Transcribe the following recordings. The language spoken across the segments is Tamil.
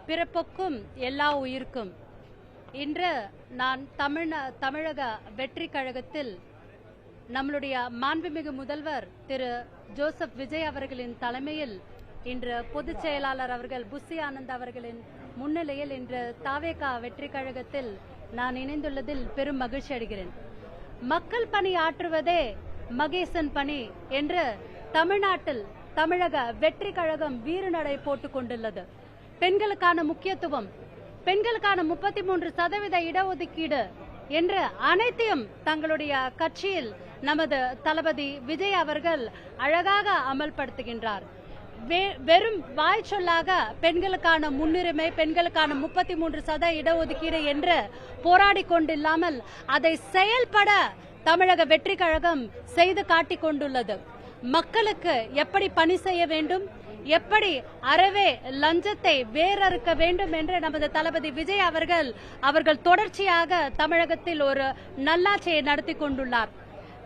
பிறப்புக்கும் எல்லா உயிர்க்கும். இன்று நான் தமிழக வெற்றி கழகத்தில் நம்மளுடைய மாண்புமிகு முதல்வர் திரு ஜோசப் விஜய் அவர்களின் தலைமையில் இன்று பொதுச் செயலாளர் அவர்கள் புஷி ஆனந்த் அவர்களின் முன்னிலையில் இன்று தாவேகா வெற்றி கழகத்தில் நான் இணைந்துள்ளதில் பெரும் மகிழ்ச்சி அடைகிறேன். மக்கள் பணி ஆற்றுவதே மகேசன் பணி என்று தமிழ்நாட்டில் தமிழக வெற்றி கழகம் வீறுநடை போட்டுக் கொண்டுள்ளது. பெண்களுக்கான முக்கியத்துவம், பெண்களுக்கான 33% இடஒதுக்கீடு என்று அனைத்தையும் தங்களுடைய கட்சியில் நமது தளபதி விஜய் அவர்கள் அழகாக அமல்படுத்துகின்றார். வெறும் வாய் சொல்லாக பெண்களுக்கான முன்னுரிமை, பெண்களுக்கான 33% இடஒதுக்கீடு என்று போராடி கொண்டில்லாமல் அதை செயல்பட தமிழக வெற்றி கழகம் செய்து காட்டிக் கொண்டுள்ளது. மக்களுக்கு எப்படி பணி செய்ய வேண்டும், எப்படி அறவே லஞ்சத்தை வேறறுக்க வேண்டும் என்று நமது தளபதி விஜய் அவர்கள் தொடர்ச்சியாக தமிழகத்தில் ஒரு நல்லாட்சியை நடத்தி கொண்டுள்ளார்.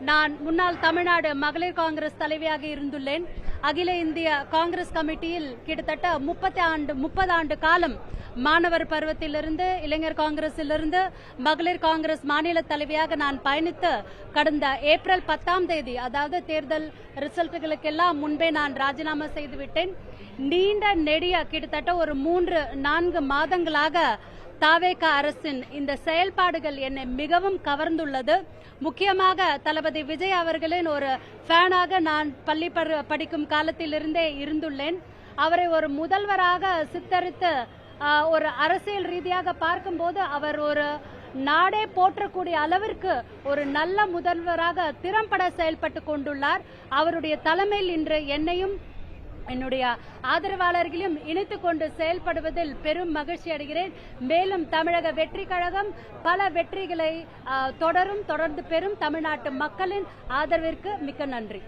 நான் முன்னாள் தமிழ்நாடு மகளிர் காங்கிரஸ் தலைவியாக இருந்துள்ளேன். அகில இந்திய காங்கிரஸ் கமிட்டியில் கிட்டத்தட்ட 30 ஆண்டு காலம் மாணவர் பருவத்திலிருந்து, இளைஞர் காங்கிரசிலிருந்து மகளிர் காங்கிரஸ் மாநில தலைவியாக நான் பயணித்து கடந்த ஏப்ரல் 10ஆம் தேதி, அதாவது தேர்தல் ரிசல்ட்டுகளுக்கெல்லாம் முன்பே நான் ராஜினாமா செய்துவிட்டேன். நீண்ட நெடிய கிட்டத்தட்ட ஒரு 3-4 மாதங்களாக தாவேகா அரசின் இந்த செயல்பாடுகள் என்னை மிகவும் கவர்ந்துள்ளது. முக்கியமாக தளபதி விஜய் அவர்களின் ஒரு ஃபேனாக நான் பள்ளி படிக்கும் காலத்திலிருந்தே இருந்துள்ளேன். அவரை ஒரு முதல்வராக சித்தரித்து ஒரு அரசியல் ரீதியாக பார்க்கும்போது அவர் ஒரு நாடே போற்றக்கூடிய அளவிற்கு ஒரு நல்ல முதல்வராக திறம்பட செயல்பட்டு கொண்டுள்ளார். அவருடைய தலைமையில் இன்று என்னையும் என்னுடைய ஆதரவாளர்களையும் இணைத்துக் கொண்டு செயல்படுவதில் பெரும் மகிழ்ச்சி அடைகிறேன். மேலும் தமிழக வெற்றி கழகம் பல வெற்றிகளை தொடர்ந்து பெறும். தமிழ்நாட்டு மக்களின் ஆதரவிற்கு மிக்க நன்றி.